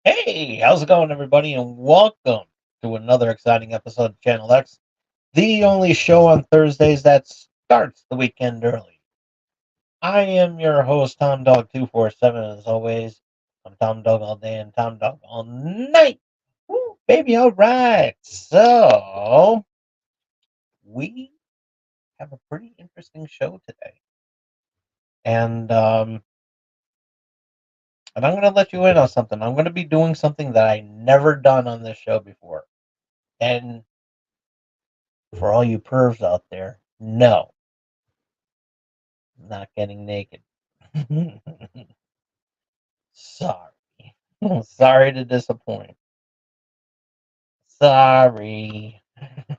Hey, how's it going, everybody, and welcome to another exciting episode of Channel X, the only show on Thursdays that starts the weekend early. I am your host, Tom Dog 247, as always. I'm Tom Dog all day and Tom Dog all night. Woo, baby, all right. So, we have a pretty interesting show today. And I'm going to let you in on something. I'm going to be doing something that I never done on this show before. And for all you pervs out there, no, I'm not getting naked. Sorry. Sorry to disappoint. Sorry. I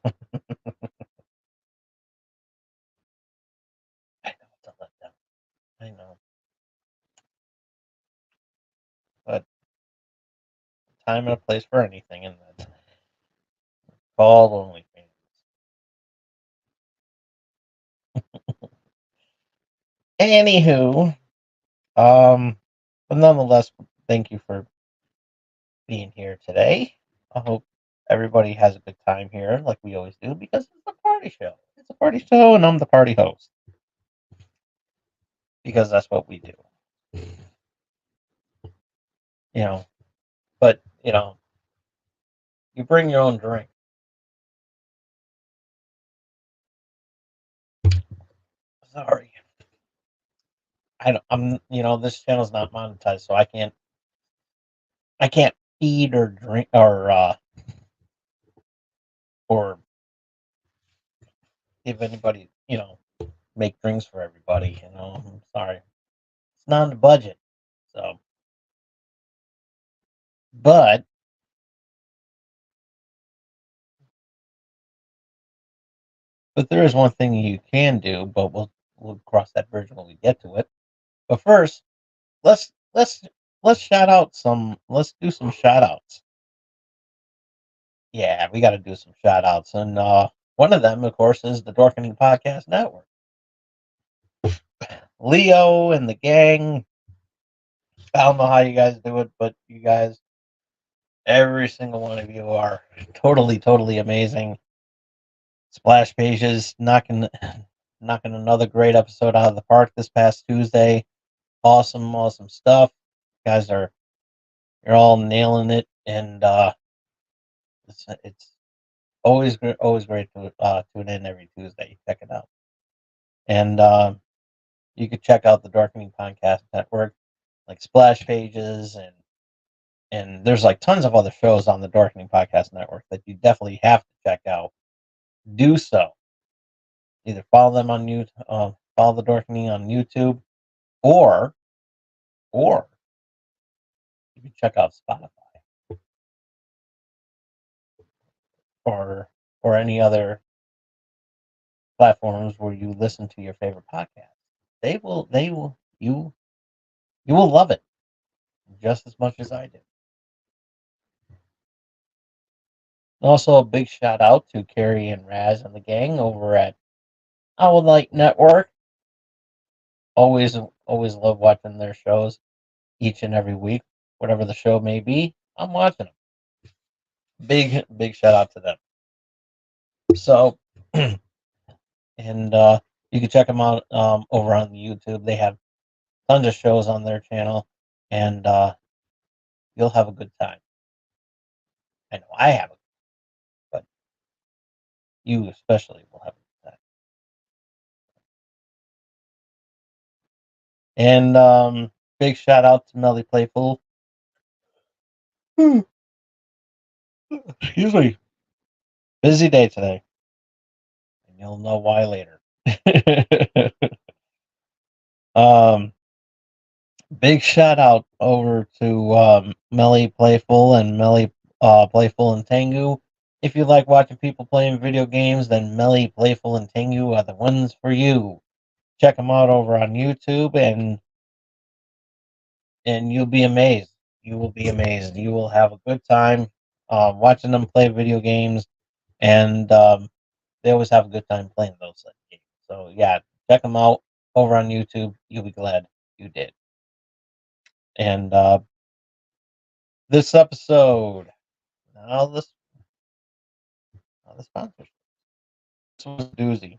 know it's a letdown. I know. But time and a place for anything, and that's called OnlyFans. Anywho, but nonetheless, thank you for being here today. I hope everybody has a good time here, like we always do, because it's a party show. It's a party show, and I'm the party host because that's what we do. You know, but you bring your own drink. Sorry, this channel's not monetized, so I can't feed or drink or give anybody, make drinks for everybody. I'm sorry, it's not on the budget. So, but there is one thing you can do, but we'll cross that bridge when we get to it. But first, let's let's let's shout out some. Let's do some shout outs. Yeah, we got to do some shout outs, and one of them, of course, is the Dorkening Podcast Network. Leo and the gang. I don't know how you guys do it, but you guys, every single one of you are totally, totally amazing. Splash Pages knocking another great episode out of the park this past Tuesday. Awesome, awesome stuff. You guys you're all nailing it, and it's always great to tune in every Tuesday. Check it out, and you could check out the Darkening Podcast Network, like Splash Pages, and there's like tons of other shows on the Darkening Podcast Network that you definitely have to check out. Do so. Either follow them on follow the Darkening on YouTube, or or you can check out Spotify or any other platforms where you listen to your favorite podcast. You will love it just as much as I do. Also, a big shout out to Carrie and Raz and the gang over at Owl Light Network. Always love watching their shows each and every week, whatever the show may be. I'm watching them. Big shout out to them. So, and you can check them out over on YouTube. They have tons of shows on their channel, and you'll have a good time. I know I have, but you especially will have a good time. And big shout out to Melly Playful. Excuse me. Busy day today, and you'll know why later. um, Big shout out over to Melly Playful and Melly Playful and Tengu. If you like watching people playing video games, then Melly Playful and Tengu are the ones for you. Check them out over on YouTube, and you'll be amazed. You will be amazed. You will have a good time watching them play video games. and they always have a good time playing those games. So yeah, check them out over on YouTube. You'll be glad you did. And this episode, now the sponsors. This was a doozy.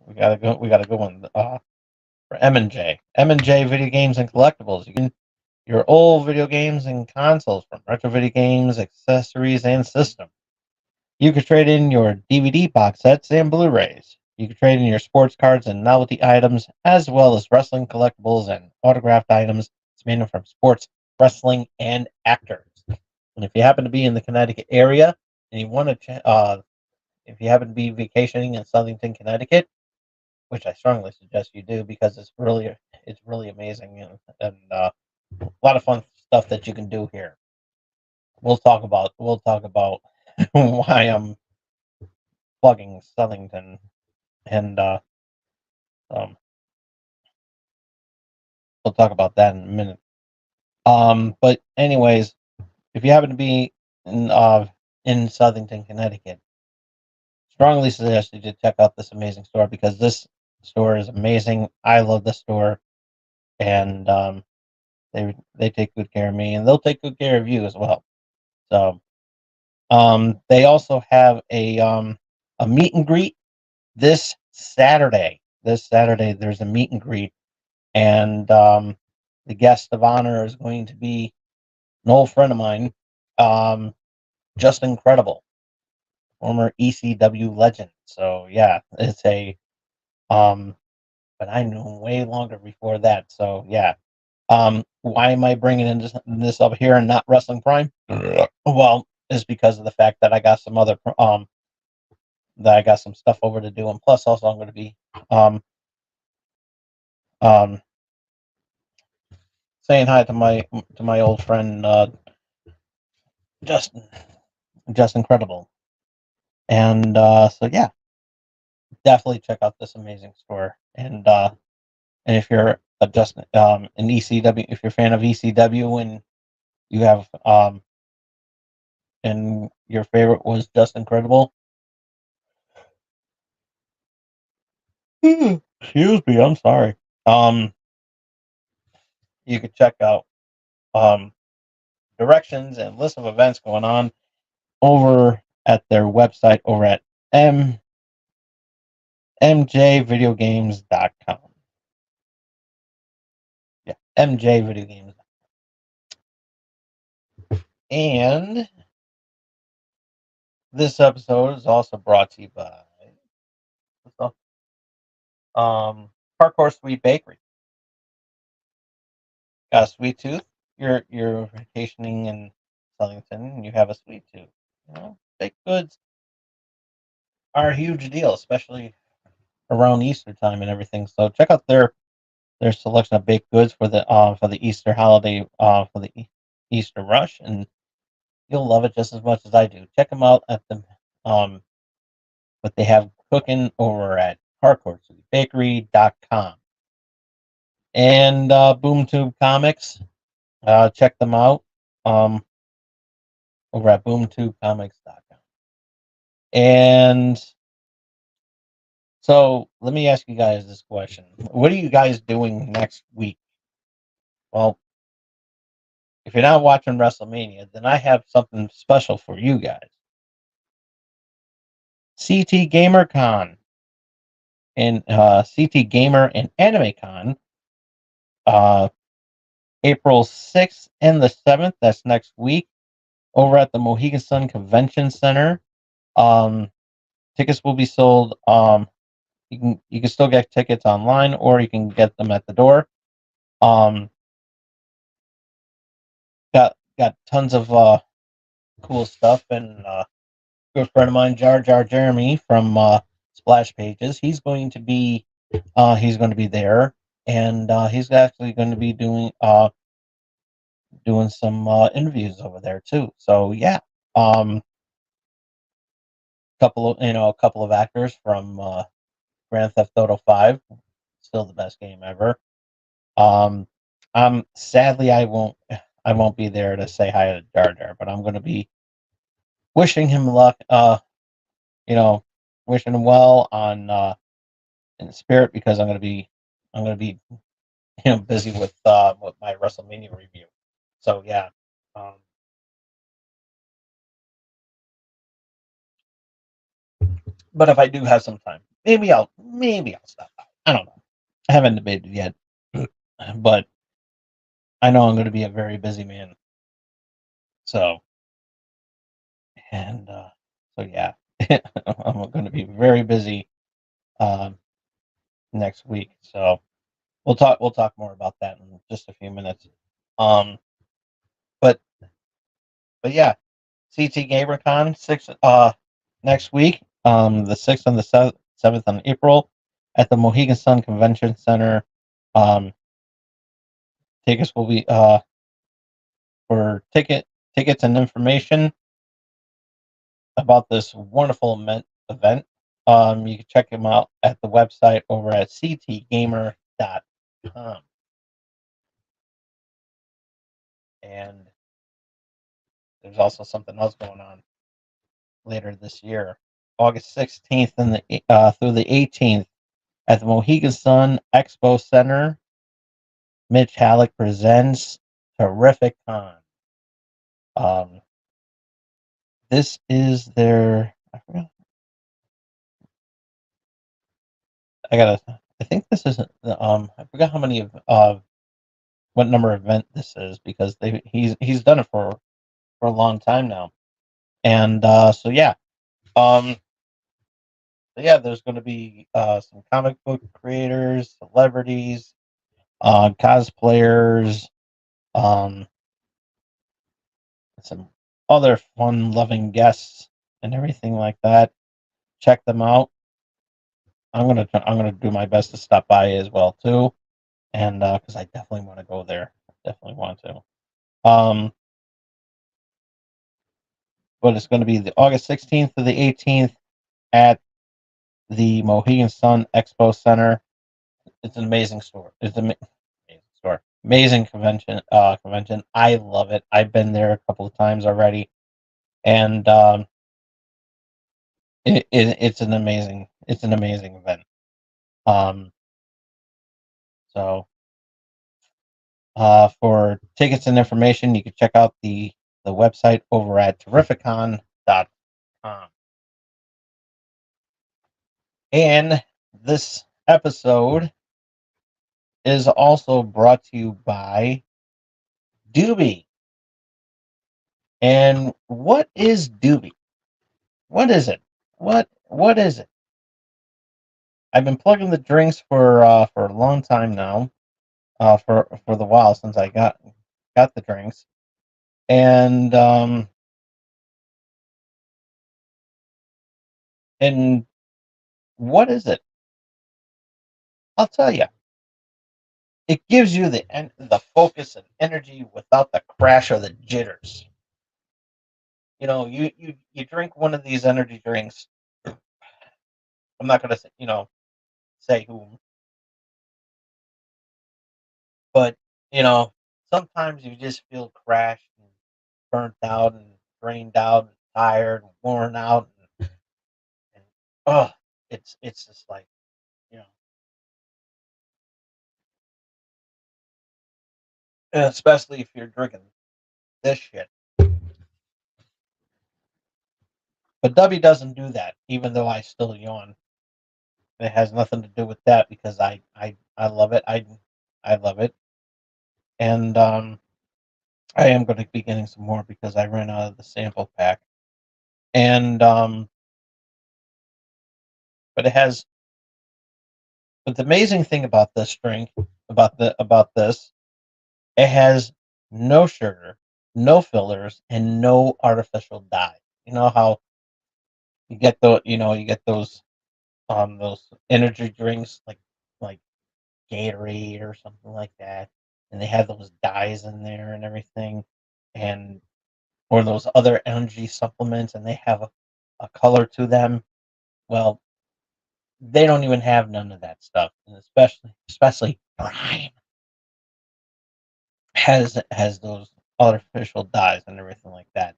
We gotta go. We gotta go on for M&J. M&J Video Games and Collectibles. You can your old video games and consoles from retro video games, accessories, and systems. You can trade in your DVD box sets and Blu-rays. You can trade in your sports cards and novelty items, as well as wrestling collectibles and autographed items. It's made from sports, wrestling, and actors. And if you happen to be in the Connecticut area and you want to, if you happen to be vacationing in Southington, Connecticut, which I strongly suggest you do because it's really amazing and a lot of fun stuff that you can do here. We'll talk about why I'm plugging Southington and um, we'll talk about that in a minute. But anyways, if you happen to be in Southington, Connecticut, strongly suggest you to check out this amazing store because this store is amazing. I love the store, and they take good care of me, and they'll take good care of you as well. So they also have a meet and greet this Saturday. This Saturday, there's a meet and greet, and the guest of honor is going to be an old friend of mine, just incredible, former ECW legend. So yeah, it's but I knew him way longer before that. So yeah, why am I bringing in this up here and not Wrestling Prime? Well, it's because of the fact that I got some other that I got some stuff over to do, and plus also I'm going to be um um saying hi to my old friend Justin, just incredible. And so yeah, definitely check out this amazing store. And if you're just an ECW, if you're a fan of ECW and you have and your favorite was just incredible, excuse me, I'm sorry. Um, you could check out um directions and list of events going on over at their website over at mjvideogames.com. Yeah, mjvideogames. And this episode is also brought to you by Parkour Sweet Bakery. Got a sweet tooth? You're vacationing in Southington and you have a sweet tooth. You know, baked goods are a huge deal, especially around Easter time and everything. So check out their selection of baked goods for the Easter holiday for the Easter rush, and you'll love it just as much as I do. Check them out at the what they have cooking over at hardcorebakery.com and BoomTube Comics. Check them out over at boomtubecomics.com. And so let me ask you guys this question: what are you guys doing next week? Well, if you're not watching WrestleMania, then I have something special for you guys. CT GamerCon and CT Gamer and AnimeCon, uh, April 6th and the 7th. That's next week over at the Mohegan Sun Convention Center. Um, Tickets will be sold. You can still get tickets online, or you can get them at the door. Um, got tons of cool stuff, and good friend of mine, Jar Jar Jeremy from Splash Pages. He's going to be there, and he's actually going to be doing some interviews over there too. So yeah, a couple of actors from Grand Theft Auto 5, still the best game ever. Um, sadly I won't be there to say hi to Jar Jar, but I'm going to be wishing him luck. you know, wishing him well on in spirit because I'm gonna be busy with my WrestleMania review. So yeah, um, but if I do have some time, maybe I'll stop by. I don't know. I haven't debated yet, but I know I'm going to be a very busy man. So and so yeah, I'm going to be very busy um, next week. So we'll talk more about that in just a few minutes. Um, but but yeah, CT GamerCon next week, the 6th and the 7th on April at the Mohegan Sun Convention Center. Um, tickets will be for tickets and information about this wonderful event. You can check them out at the website over at ctgamer.com. And there's also something else going on later this year, August 16th through the 18th at the Mohegan Sun Expo Center. Mitch Halleck presents Terrific Con. Um, this is their. I forgot. I think this is. I forgot how many of what number event this is because he's done it for a long time now. And so yeah. Um, so yeah, there's going to be some comic book creators, celebrities, cosplayers, um, some other fun-loving guests and everything like that. Check them out. I'm gonna do my best to stop by as well too, and because I definitely want to go there, definitely want to. Um, but it's going to be the August 16th to the 18th at the Mohegan Sun Expo Center. It's an amazing store. Amazing store, amazing convention. Convention. I love it. I've been there a couple of times already, and it's an amazing event. Um, so for tickets and information, you can check out the website over at terrificon.com. And this episode is also brought to you by Doobie. And what is Doobie? What is it? What is it? I've been plugging the drinks for a long time now. For the while since I got the drinks. And what is it? I'll tell you. It gives you the focus and energy without the crash or the jitters. You drink one of these energy drinks. I'm not gonna say who, but you know sometimes you just feel crashed and burnt out and drained out and tired and worn out and oh, it's just like you know, especially if you're drinking this shit. But W doesn't do that, even though I still yawn. It has nothing to do with that because I love it. I love it, and I am going to be getting some more because I ran out of the sample pack. And but it has. But the amazing thing about this drink, about this, it has no sugar, no fillers, and no artificial dye. You know how you get those energy drinks like Gatorade or something like that, and they have those dyes in there and everything, and or those other energy supplements, and they have a color to them. Well, they don't even have none of that stuff, and especially Prime has those artificial dyes and everything like that.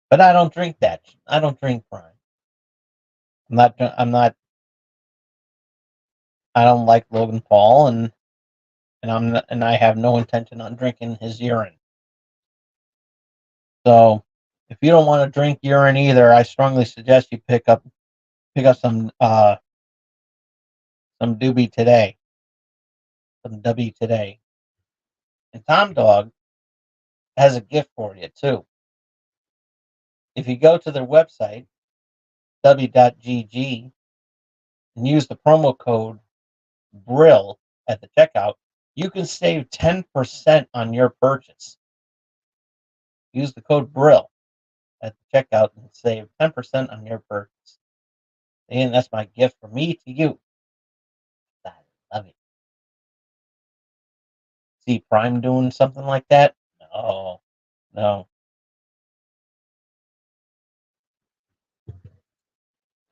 But I don't drink that. I don't drink Prime. I'm not. I don't like Logan Paul, and I have no intention on drinking his urine. So, if you don't want to drink urine either, I strongly suggest you pick up some doobie today, some W today. And Tom Dog has a gift for you too. If you go to their website w.gg and use the promo code BRILL at the checkout, you can save 10% on your purchase. Use the code BRILL at the checkout and save 10% on your purchase. And that's my gift from me to you. I love it. See Prime doing something like that? No, no.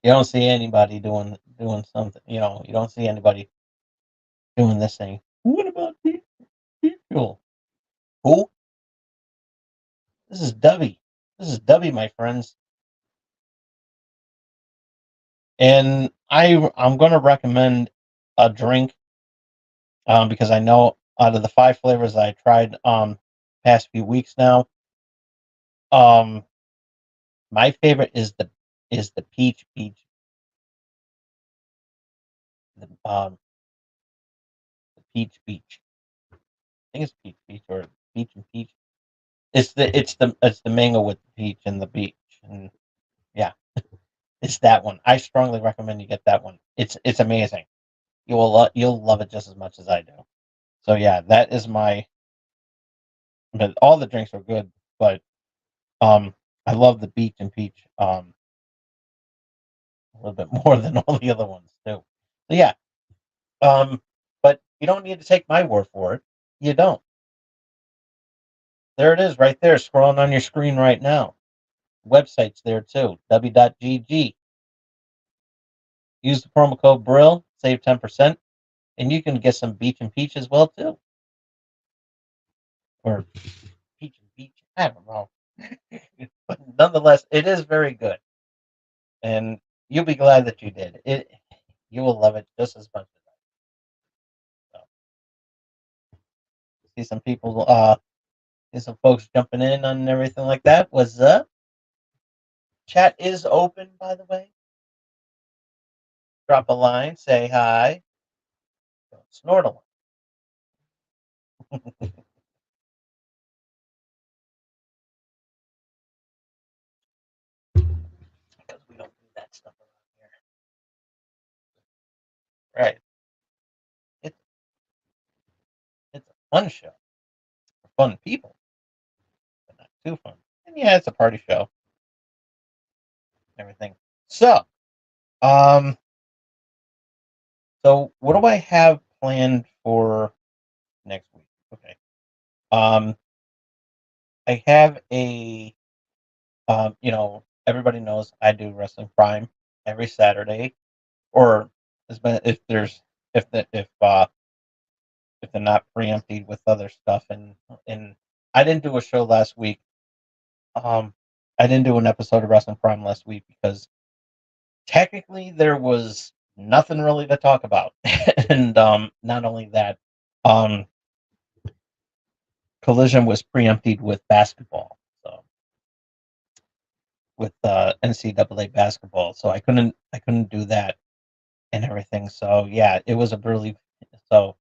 You don't see anybody doing something. You don't see anybody doing this thing. What about people? Who? This is Dubby. This is Dubby, my friends. And I'm going to recommend a drink because I know out of the 5 flavors I tried past few weeks now, um, my favorite is the the um the peach beach. I think it's peach beach or peach and peach. It's the mango with the peach and the beach, and yeah, it's that one. I strongly recommend you get that one. It's amazing. You'll love it just as much as I do. So yeah, that is my. But all the drinks are good, but I love the beach and peach a little bit more than all the other ones too. So yeah, um, but you don't need to take my word for it. You don't. There it is, right there, scrolling on your screen right now. Website's there too. W.gg. Use the promo code Brill, save 10%, and you can get some beach and peach as well too, or peach and beach. I don't know, but nonetheless, it is very good, and you'll be glad that you did it. You will love it just as much as I. So, see some people, see some folks jumping in on everything like that. What's up? Chat is open, by the way. Drop a line, say hi. Don't snort a lot. Because we don't do that stuff around here. Right. It's it's a fun show for fun people, but not too fun. And yeah, it's a party show. Everything. So, um, so what do I have planned for next week? Okay. Um, I have everybody knows I do Wrestling Prime every Saturday, or if there's if they're not preempted with other stuff, and I didn't do a show last week. Um, I didn't do an episode of Wrestling Prime last week because technically there was nothing really to talk about, and not only that, um, Collision was preempted with basketball, so with NCAA basketball, so I couldn't do that and everything. So yeah, it was a really so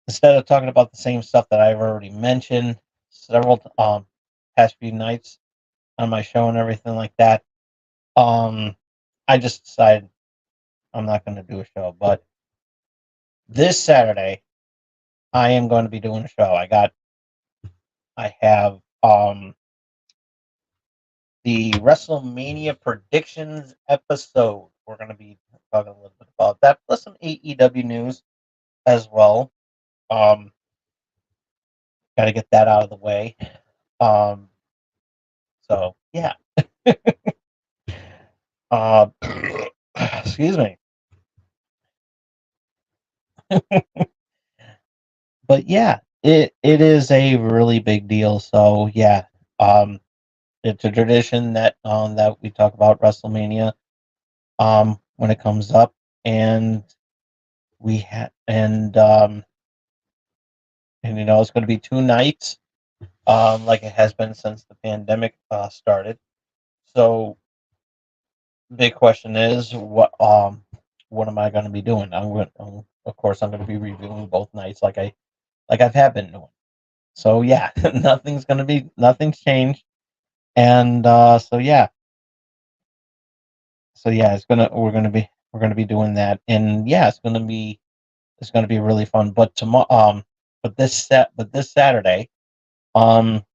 instead of talking about the same stuff that I've already mentioned several past few nights on my show and everything like that, um, I just decided I'm not going to do a show. But this Saturday, I am going to be doing a show. I have the WrestleMania predictions episode. We're going to be talking a little bit about that, plus some AEW news as well. Um, Got to get that out of the way. Um, so yeah. Uh, excuse me. But yeah, it is a really big deal. So yeah, um, it's a tradition that we talk about WrestleMania when it comes up, and we had and it's going to be 2 nights, like it has been since the pandemic started. So big question is what am I going to be doing? Of course I'm going to be reviewing both nights like I've had been doing. So yeah, nothing's changed, and so yeah, we're gonna be doing that, and yeah, it's gonna be really fun. But tomorrow, but this Saturday, um,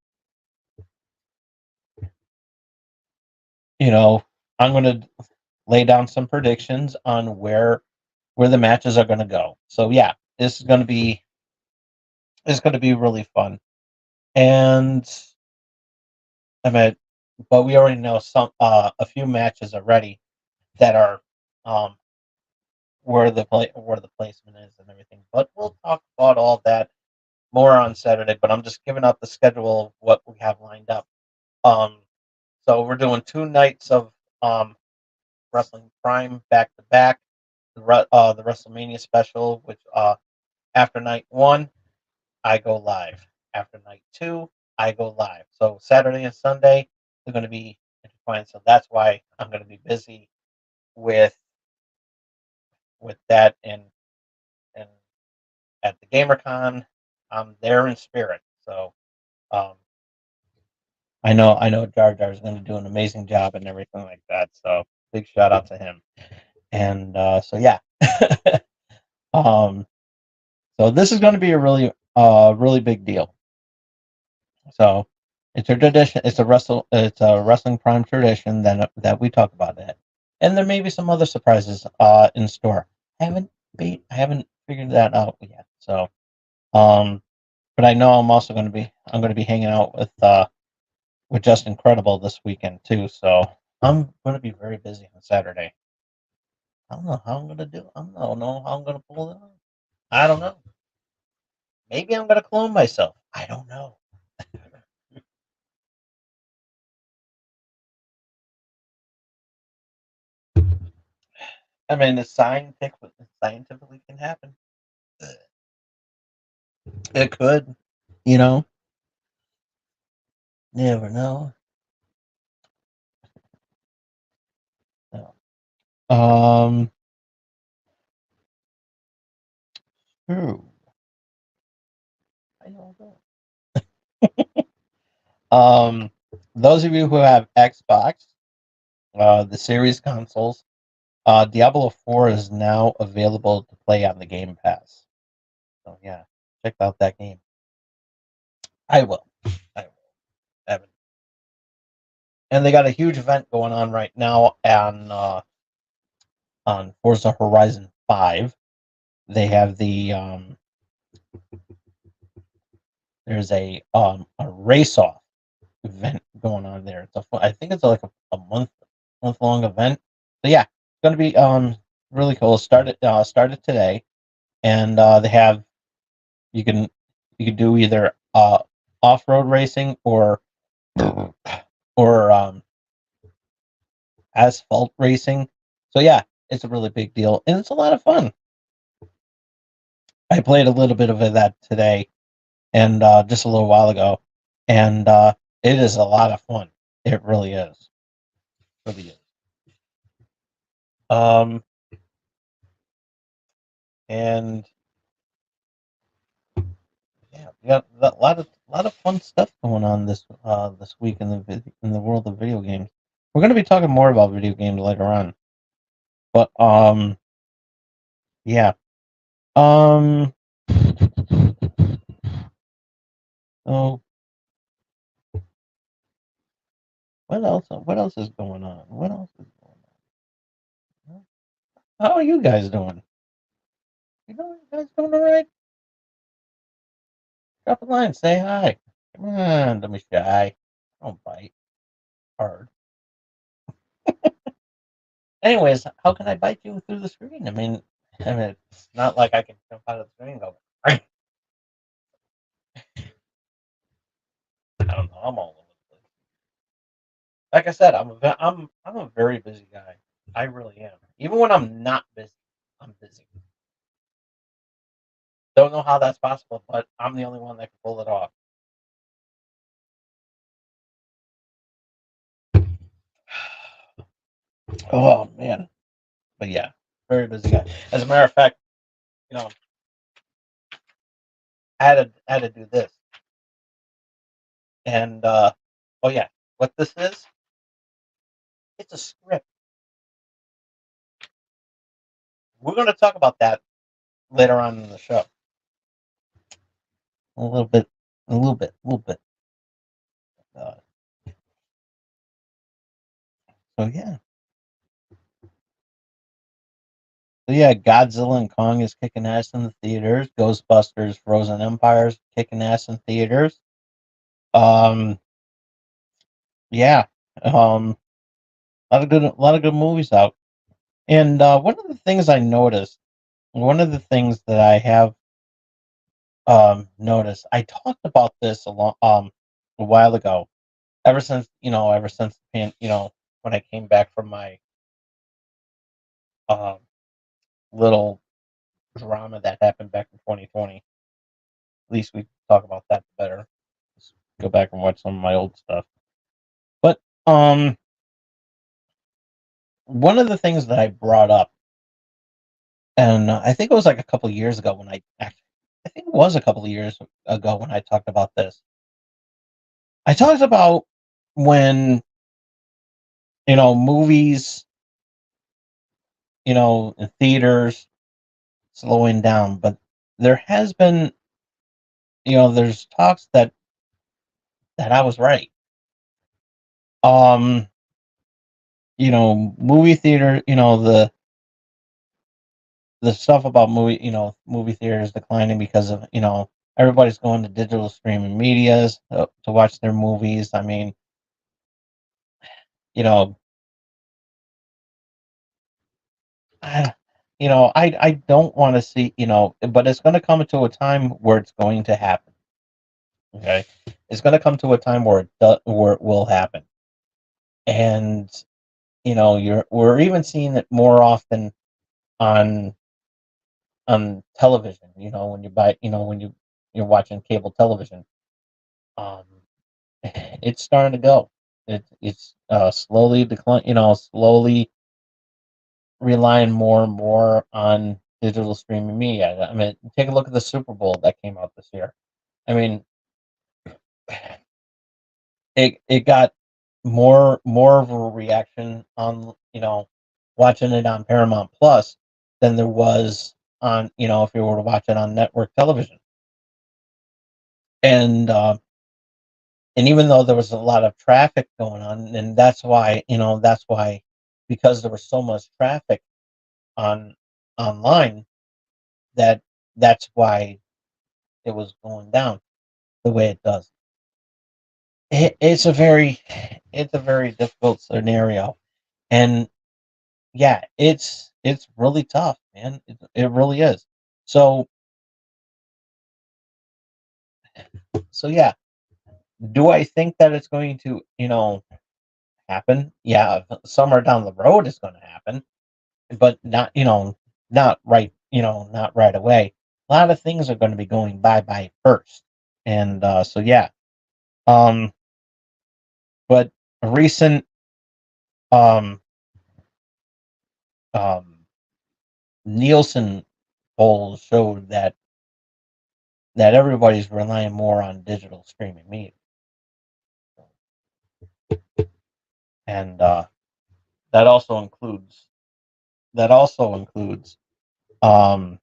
you know, I'm gonna lay down some predictions on where the matches are gonna go. So yeah, this is gonna be really fun, and I mean, but we already know a few matches already that are um where the placement is and everything. But we'll talk about all that more on Saturday. But I'm just giving out the schedule of what we have lined up. Um, so we're doing 2 nights of um Wrestling Prime back to back. The WrestleMania special, which after night one I go live. After night two I go live. So Saturday and Sunday they're going to be intertwined. So that's why I'm going to be busy with that and at the GamerCon. I'm there in spirit. So um, I know Jar Jar is going to do an amazing job and everything like that. So big shout out to him. And so yeah, um, so this is going to be a really big deal. So it's a tradition. It's a wrestling prime tradition that we talk about it, and there may be some other surprises in store. I haven't figured that out yet. So um, but I know I'm going to be hanging out with Just Incredible this weekend too. So I'm going to be very busy on Saturday. I don't know how I'm going to do. I don't know how I'm going to pull it off. I don't know. Maybe I'm going to clone myself. I don't know. I mean, it scientifically can happen. It could, you know. Never know. No. Um. True. I don't know. Um. Those of you who have Xbox, the series consoles, Diablo 4 is now available to play on the Game Pass. So yeah, check out that game. I will. I will. Evan. And they got a huge event going on right now on Forza Horizon 5. They have there's a race off event going on there. I think it's like a month long event. So yeah, it's gonna be really cool. Started today, and they have you can you can do either off road racing or asphalt racing. So yeah, it's a really big deal, and it's a lot of fun. I played a little bit of that today, and just a little while ago, and it is a lot of fun. It really is. Really is. Um, and yeah, we got a lot of fun stuff going on this week in in the world of video games. We're going to be talking more about video games later on, but yeah. Um, so what else? What else is going on? What else is going on? How are you guys doing? You guys doing all right? Drop a line, say hi. Come on, don't be shy. Don't bite hard. Anyways, how can I bite you through the screen? I mean, it's not like I can jump out of the screen and go. I don't know. I'm all over the place. Like I said, I'm a very busy guy. I really am. Even when I'm not busy, I'm busy. Don't know how that's possible, but I'm the only one that can pull it off. Oh man, but yeah, very busy guy. As a matter of fact, you know, I had to do this, and oh yeah, what this is? It's a script. We're going to talk about that later on in the show. A little bit, a little bit, a little bit. Uh, so yeah, so yeah, Godzilla and Kong is kicking ass in the theaters. Ghostbusters: Frozen Empire's kicking ass in theaters. Um, yeah, a lot of good movies out. And one of the things I noticed, one of the things that I have noticed, I talked about this a while ago. Ever since when I came back from my um little drama that happened back in 2020. At least we talk about that better. Just go back and watch some of my old stuff. But one of the things that I brought up, and I think it was like a couple of years ago when I think it was a couple of years ago when I talked about this. I talked about when movies, in theaters slowing down, but there has been, there's talks that I was right. Um, movie theater, the stuff about movie theaters declining because of everybody's going to digital streaming medias to watch their movies. I mean, you know, I, I don't want to see but it's going to come to a time where it's going to happen. Okay, it's going to come to a time where where it will happen, and we're even seeing it more often on television. When you buy, you're watching cable television. Um, it's starting to go. It's slowly decline. Slowly relying more and more on digital streaming media. I mean, take a look at the Super Bowl that came out this year. I mean, it got more of a reaction on watching it on Paramount Plus than there was on if you were to watch it on network television. And even though there was a lot of traffic going on, and that's why because there was so much traffic on online that that's why it was going down the way it does. It's a very difficult scenario, and yeah, it's really tough, man. It really is. So yeah, do I think that it's going to happen? Yeah, somewhere down the road it's going to happen, but not not right away. A lot of things are going to be going bye first, and so yeah. Um, but a recent um um Nielsen polls showed that everybody's relying more on digital streaming media, and that also includes that also includes um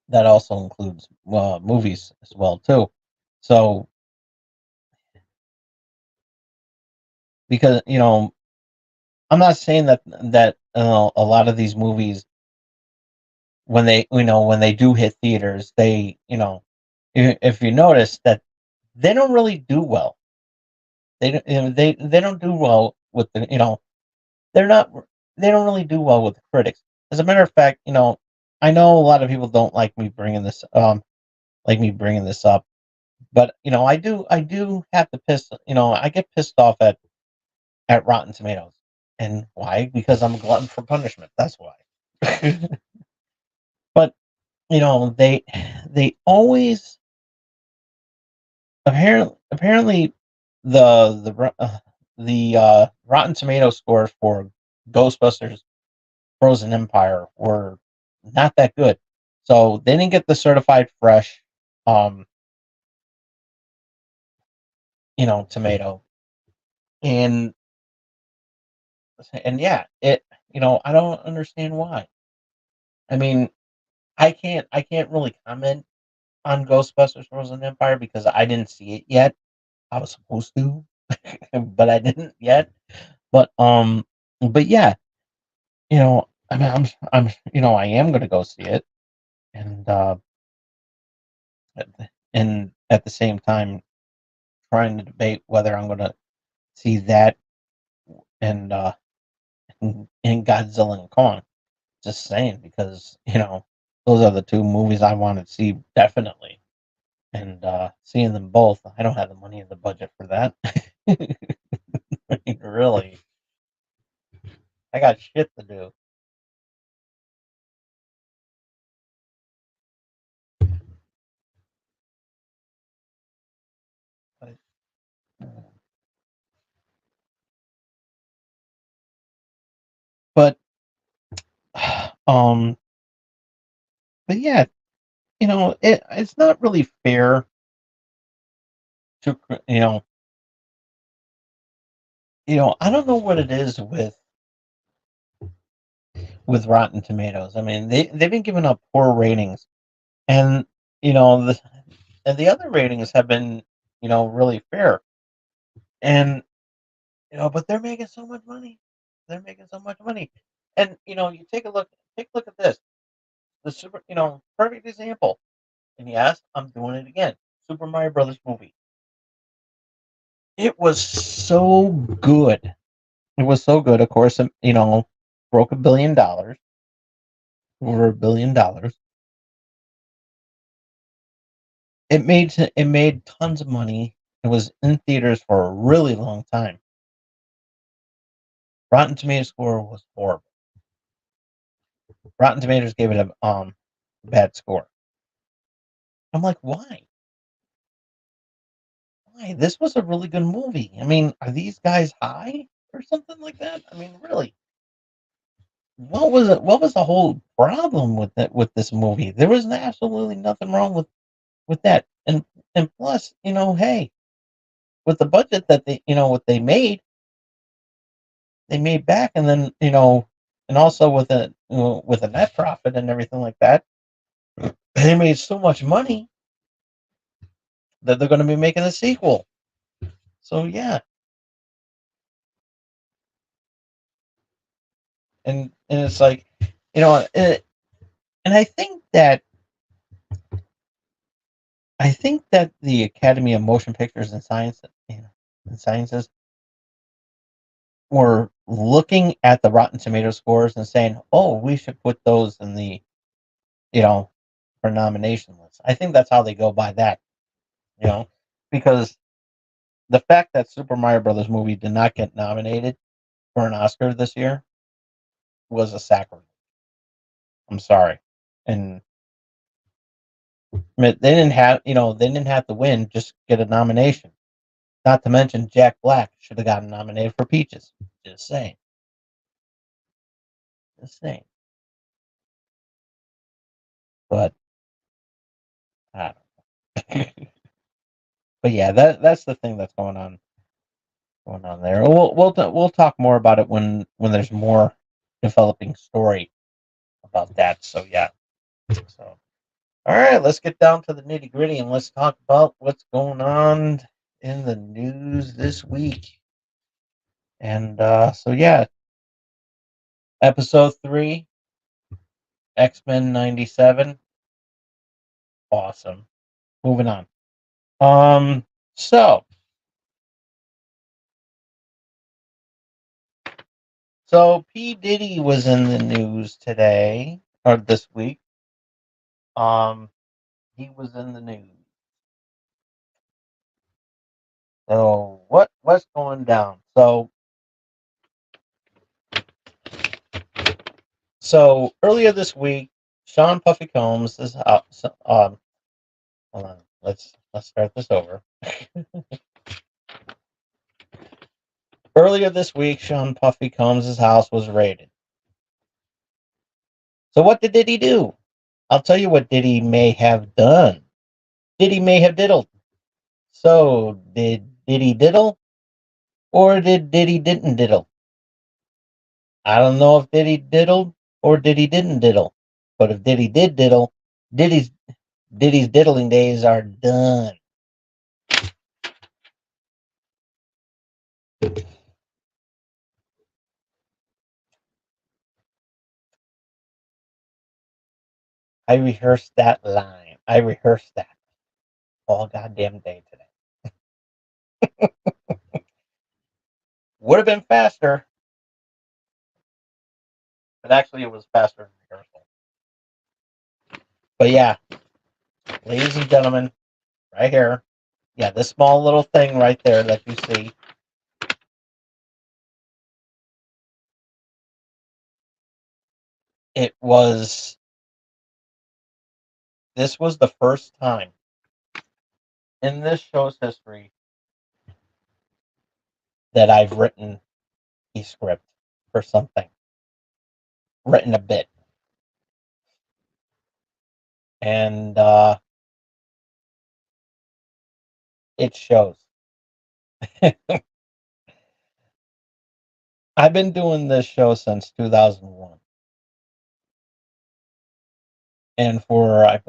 movies as well too. So because I'm not saying that a lot of these movies when they do hit theaters, they if you notice that they don't really do well. They don't they don't do well with the they're not they don't really do well with the critics. As a matter of fact, I know a lot of people don't like me bringing this up, but I do have to I get pissed off at Rotten Tomatoes. And why? Because I'm a glutton for punishment. That's why. But they always apparently the Rotten Tomato scores for Ghostbusters Frozen Empire were not that good. So they didn't get the certified fresh um tomato. And yeah, I don't understand why. I mean, I can't really comment on Ghostbusters Frozen Empire because I didn't see it yet. I was supposed to, but I didn't yet. But yeah, I mean, I am gonna go see it, and at the same time, trying to debate whether I'm gonna see that and and Godzilla and Kong. Just saying because those are the two movies I want to see definitely, and seeing them both, I don't have the money in the budget for that. I mean, really, I got shit to do. But, but um, but yeah, it's not really fair to I don't know what it is with Rotten Tomatoes. I mean, they've been giving up poor ratings, and the other ratings have been really fair, and but they're making so much money. They're making so much money, and you take a look at this. The perfect example. And yes, I'm doing it again. Super Mario Brothers movie. It was so good. It was so good. Of course, broke $1 billion, over $1 billion. It made tons of money. It was in theaters for a really long time. Rotten Tomatoes score was horrible. Rotten Tomatoes gave it a bad score. I'm like, why? Why? This was a really good movie. I mean, are these guys high or something like that? I mean, really, what was it? What was the whole problem with this movie? There was absolutely nothing wrong with that. And plus, hey, with the budget that what they made back, and then and also with a net profit and everything like that, they made so much money that they're going to be making a sequel. So yeah, and it's like, and I think that the Academy of Motion Pictures and Sciences were looking at the Rotten Tomato scores and saying, "Oh, we should put those in the you know for nomination list." I think that's how they go by that, you know, because the fact that Super Mario Brothers movie did not get nominated for an Oscar this year was a sacrilege. I'm sorry, and they didn't have to win, just get a nomination. Not to mention Jack Black should have gotten nominated for Peaches. Just saying, just saying. But I don't know. But yeah, that's the thing that's going on there. We'll talk more about it when there's more developing story about that. So yeah. So all right, let's get down to the nitty gritty and let's talk about what's going on in the news this week. And so yeah, episode 3, X-Men 97. Awesome. Moving on. So P Diddy was in the news today or this week. Um, he was in the news. So what's going down? So So earlier this week, Sean Puffy Combs is hold on, let's start this over. Earlier this week, Sean Puffy Combs' house was raided. So what did he do? I'll tell you what Diddy may have done. Diddy may have diddled. So did Diddy diddle or did Diddy didn't diddle? I don't know if Diddy diddled or Diddy didn't diddle. But if Diddy did diddle, Diddy's Diddy's diddling days are done. I rehearsed that line. I rehearsed that all goddamn day today. Would have been faster, but actually it was faster than rehearsal. But yeah, ladies and gentlemen, right here. Yeah, this small little thing right there that you see. It was This was the first time in this show's history that I've written a script for something, written a bit. And it shows. I've been doing this show since 2001. And for, I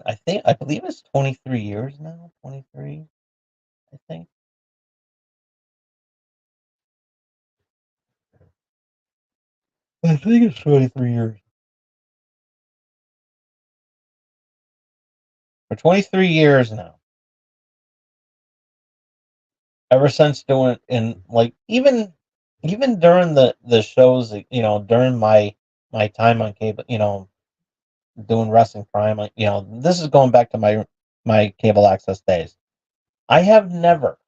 believe it's 23 years now. 23, I think. I think it's 23 years. For 23 years now. Ever since doing, and like, even during the shows, during my time on cable, doing wrestling prime, like, this is going back to my cable access days. I have never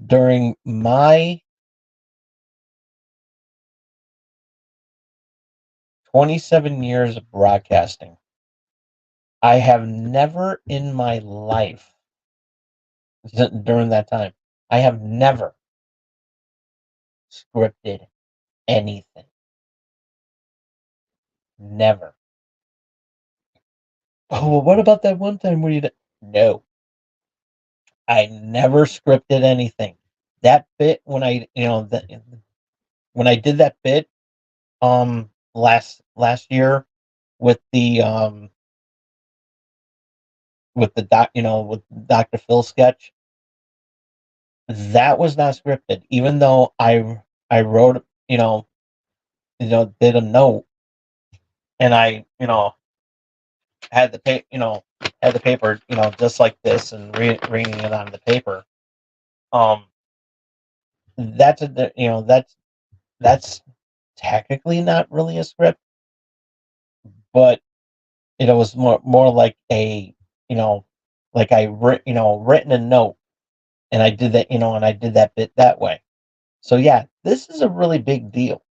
during my 27 years of broadcasting, I have never in my life during that time, I have never scripted anything. Never. Oh, well, what about that one time where you did? No, I never scripted anything. That bit when when I did that bit last year with the with Dr. Phil sketch, that was not scripted. Even though I wrote, did a note, and I had the had the paper, just like this, and reading it on the paper. Um, that's a that's technically not really a script, but it was more like a, you know like written a note, and I did that, and I did that bit that way. So yeah, this is a really big deal.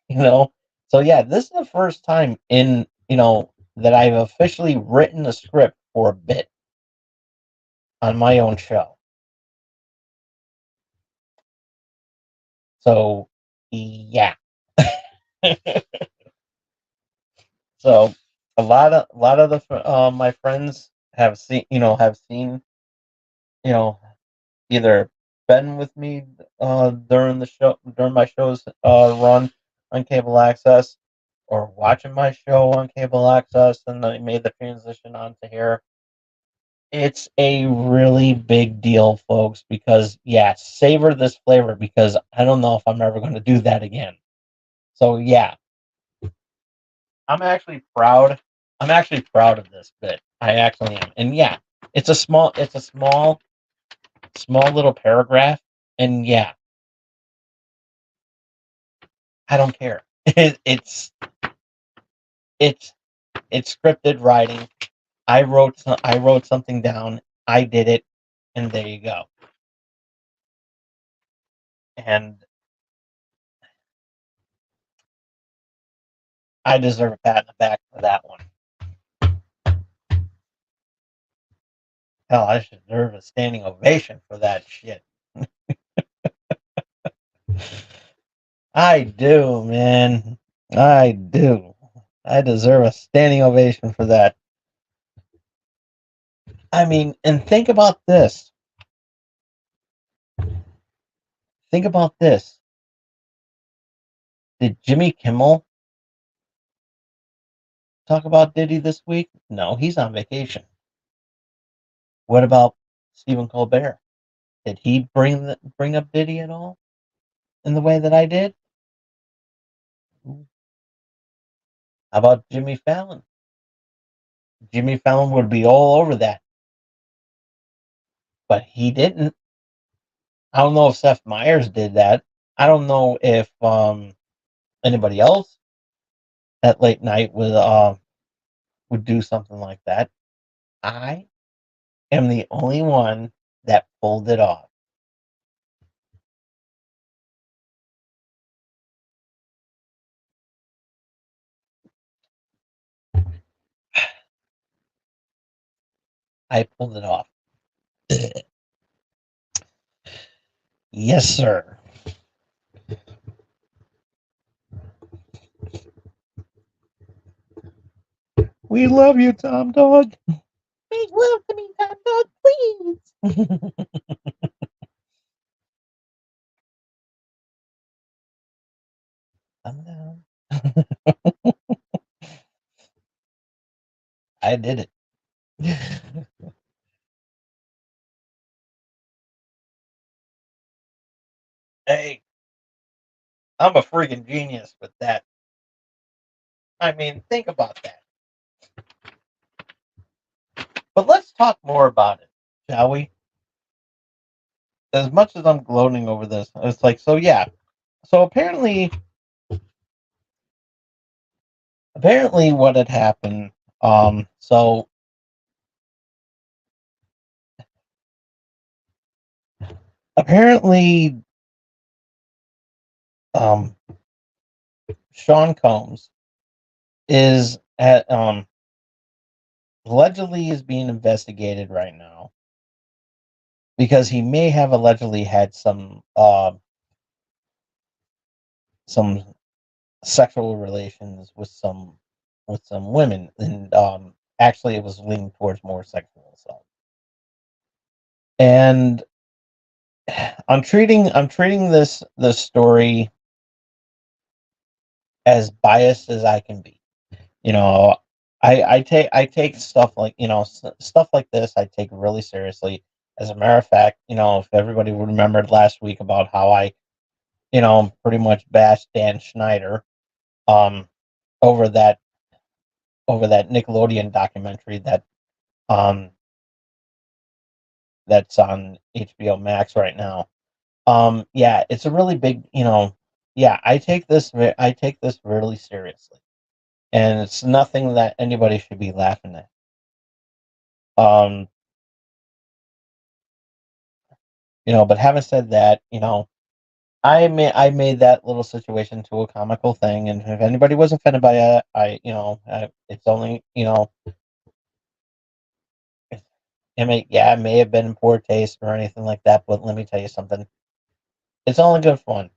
you know. So yeah, this is the first time in, that I've officially written a script for a bit on my own show. So yeah. So a lot of the my friends have seen, you know either been with me during my show's run on cable access, or watching my show on cable access, and I made the transition onto here. It's a really big deal, folks, because yeah, savor this flavor, because I don't know if I'm ever going to do that again. So yeah, I'm actually proud. I'm actually proud of this bit. I actually am. And yeah, it's a small little paragraph, and yeah, I don't care. It's it's scripted writing. I wrote something down. I did it, and there you go. And I deserve a pat on the back for that one. Hell, I should deserve a standing ovation for that shit. I do, man. I do. I deserve a standing ovation for that. I mean, and think about this. Think about this. Did Jimmy Kimmel talk about Diddy this week? No, he's on vacation. What about Stephen Colbert? Did he bring up Diddy at all in the way that I did? How about Jimmy Fallon? Jimmy Fallon would be all over that, but he didn't. I don't know if Seth Meyers did that. I don't know if anybody else at late night would do something like that. I am the only one that pulled it off. I pulled it off. Yes, sir. We love you, Tom Dog. Make love to me, Tom Dog, please. I'm down. I did it. Hey, I'm a freaking genius with that. I mean, think about that. But let's talk more about it, shall we? As much as I'm gloating over this, it's like, so yeah. So apparently what had happened, so apparently, um, Sean Combs is allegedly is being investigated right now because he may have allegedly had some sexual relations with some women, and actually it was leaning towards more sexual assault. And I'm treating this story as biased as I can be. You know, I take stuff like stuff like this I take really seriously. As a matter of fact, if everybody remembered last week about how I pretty much bashed Dan Schneider um over that Nickelodeon documentary um that's on HBO Max right now. Yeah, it's a really big, yeah, I take this really seriously. And it's nothing that anybody should be laughing at. Um, but having said that, I made that little situation to a comical thing, and if anybody was offended by it, it's only, it may have been in poor taste or anything like that, but let me tell you something, it's only good fun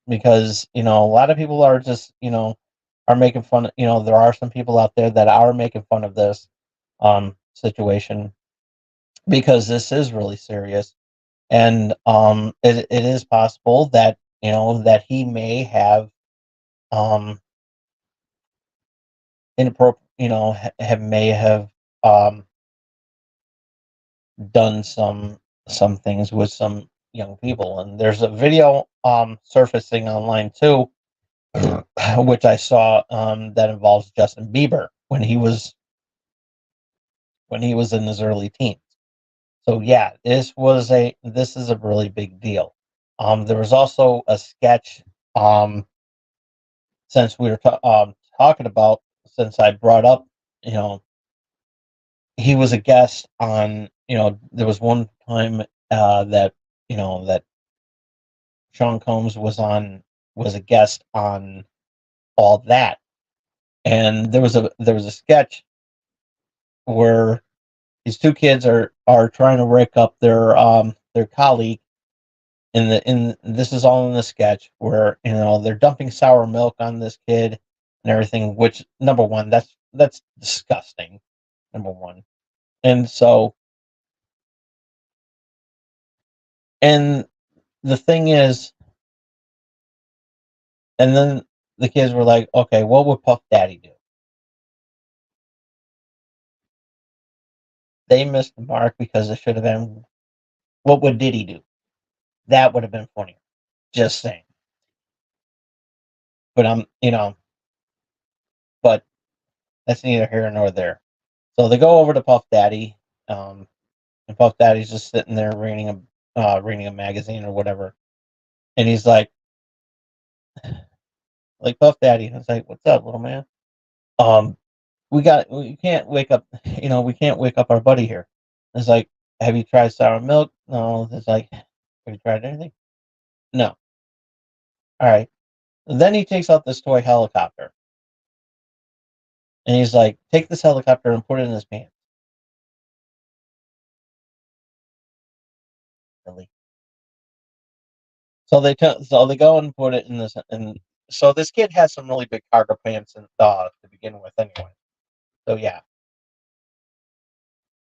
because a lot of people are just are making fun. There are some people out there that are making fun of this situation because this is really serious, and it is possible that that he may have um inappropriate have may have um done some things with some young people, and there's a video surfacing online too, which I saw that involves Justin Bieber when he was in his early teens. So yeah, this is a really big deal. There was also a sketch, since we were talking about, since I brought up, you know, he was a guest on, there was one time that that Sean Combs was a guest on All That, And there was a sketch where these two kids are trying to wake up their colleague in this is all in the sketch where they're dumping sour milk on this kid and everything, which number one, that's disgusting, number one. And so, and the thing is, and then the kids were like, okay, what would Puff Daddy do? They missed the mark because it should have been, what would Diddy do? That would have been funnier. Just saying. But but that's neither here nor there. So they go over to Puff Daddy, and Puff Daddy's just sitting there reading a magazine or whatever, and he's like Puff Daddy, and it's like, "What's up, little man? Um, we can't wake up, we can't wake up our buddy here." It's like, "Have you tried sour milk?" No. It's like, "Have you tried anything?" No. All right. And then he takes out this toy helicopter, and he's like, "Take this helicopter and put it in his pants." Really? So they go and put it in this, and so this kid has some really big cargo pants and to begin with, anyway. So yeah,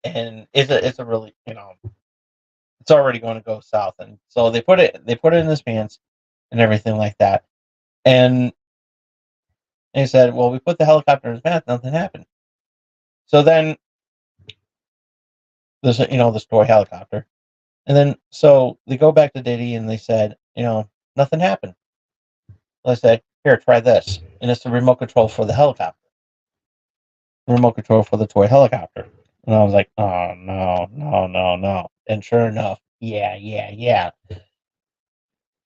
and it's a really it's already going to go south, and so they put it in his pants and everything like that, and they said, well, we put the helicopter in his pants, nothing happened. So then there's this toy helicopter, and then so they go back to Diddy and they said, nothing happened. So I said, here, try this, and it's the remote control for the helicopter, remote control for the toy helicopter. And I was like, oh no, no, no, no. And sure enough, yeah, yeah, yeah.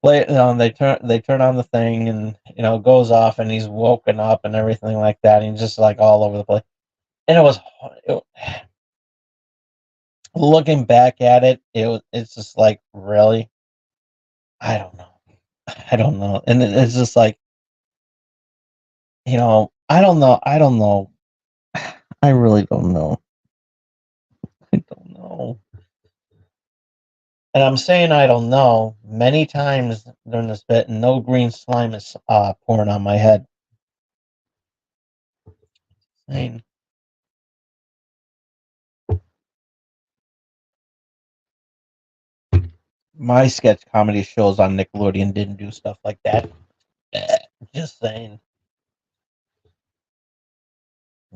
They turn on the thing, and it goes off, and he's woken up and everything like that. And he's just like all over the place. And it, looking back at it's just like, really, I don't know, I don't know, and it's just like, I don't know, I really don't know, I don't know. And I'm saying I don't know many times during this bit, and no green slime is pouring on my head. Saying my sketch comedy shows on Nickelodeon didn't do stuff like that. Just saying.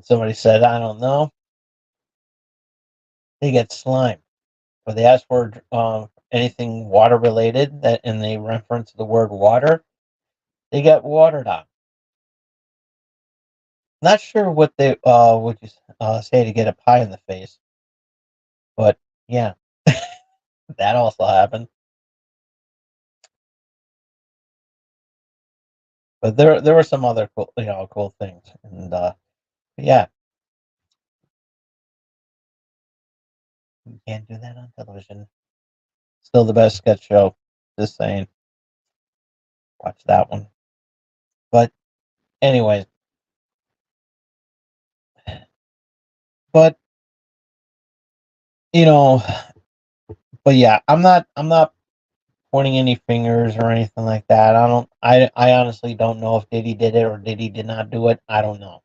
Somebody said, I don't know. They get slime. Or they ask for anything water related, and they reference the word water, they get watered on. Not sure what they would you say to get a pie in the face, but yeah, that also happened. But there were some other cool things, and yeah, you can't do that on television. Still the best sketch show. Just saying, watch that one. But anyways, but you know, but yeah, I'm not pointing any fingers or anything like that. I honestly don't know if Diddy did it or Diddy did not do it. I don't know.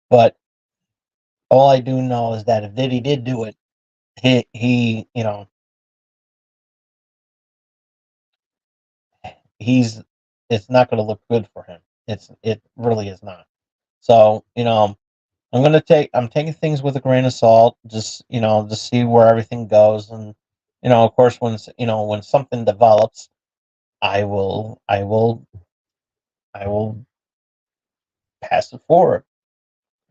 But all I do know is that if Diddy did do it, he he's it's not going to look good for him. It really is not. So, I'm taking things with a grain of salt, just to see where everything goes, and of course, when something develops, I will pass it forward.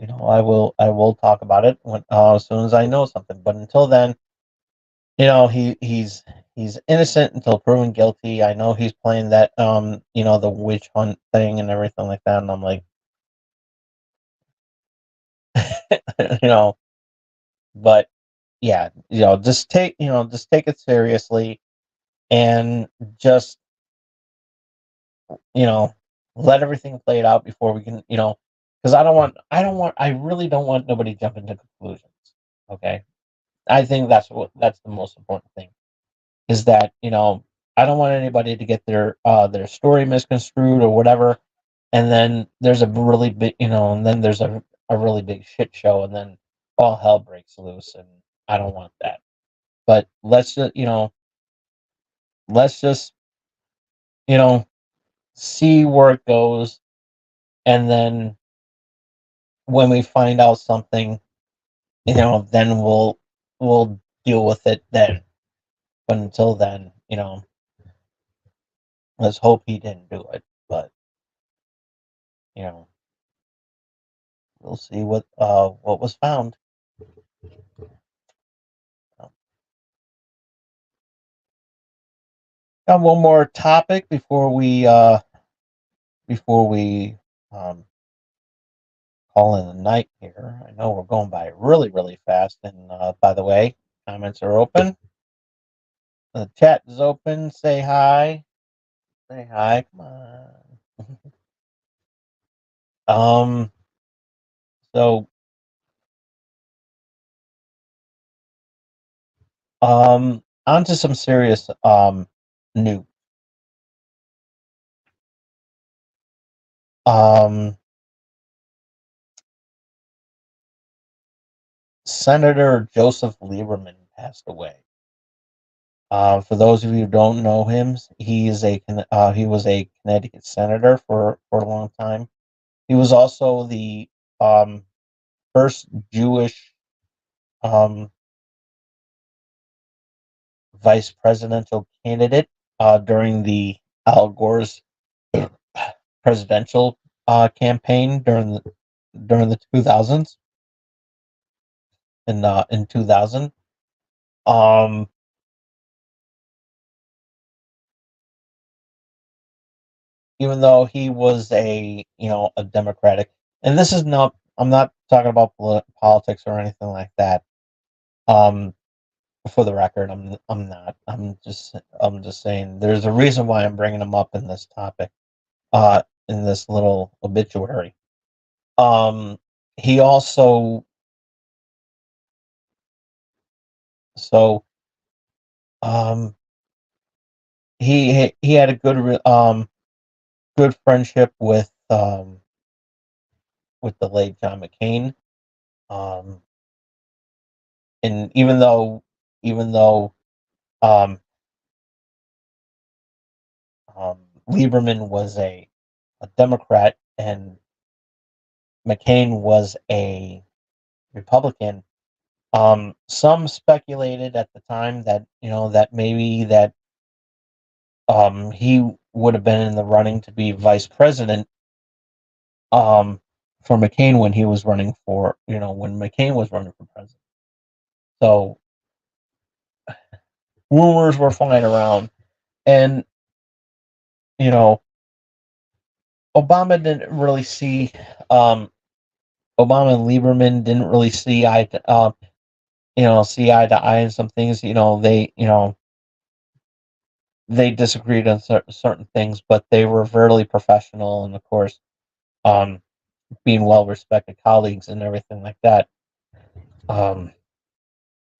I will talk about it as soon as I know something. But until then, he's innocent until proven guilty. I know he's playing that the witch hunt thing and everything like that, and I'm like, you know, but yeah, just take it seriously, and just you know let everything play it out before we can because I really don't want nobody jumping to conclusions. Okay, I think that's the most important thing is that I don't want anybody to get their story misconstrued or whatever, and then there's a really big and then there's a really big shit show, and then all hell breaks loose, and I don't want that. But let's just you know see where it goes, and then when we find out something, then we'll deal with it then. But until then, let's hope he didn't do it. But you know, we'll see what was found. Got one more topic before we um, call in the night here. I know we're going by really really fast. And by the way, comments are open. The chat is open. Say hi. Say hi. Come on. um. So on to some serious news. Um, Senator Joseph Lieberman passed away. For those of you who don't know him, he was a Connecticut senator for a long time. He was also the um, first Jewish um, vice presidential candidate during the Al Gore's presidential campaign during the 2000s. In 2000, um, even though he was a Democratic, and this is not, I'm not talking about politics or anything like that. Um, for the record, I'm not. I'm just saying there's a reason why I'm bringing him up in this topic, in this little obituary. Um, he also so um he had a good friendship with the late John McCain. Um, and even though um, um, Lieberman was a Democrat and McCain was a Republican, some speculated at the time that that maybe that he would have been in the running to be vice president um, for McCain when he was running for when McCain was running for president. So rumors were flying around, and you know Obama didn't really see um, Obama and Lieberman didn't really see eye to eye on some things. They disagreed on certain things, but they were very professional, and of course, um, being well respected colleagues and everything like that. Um,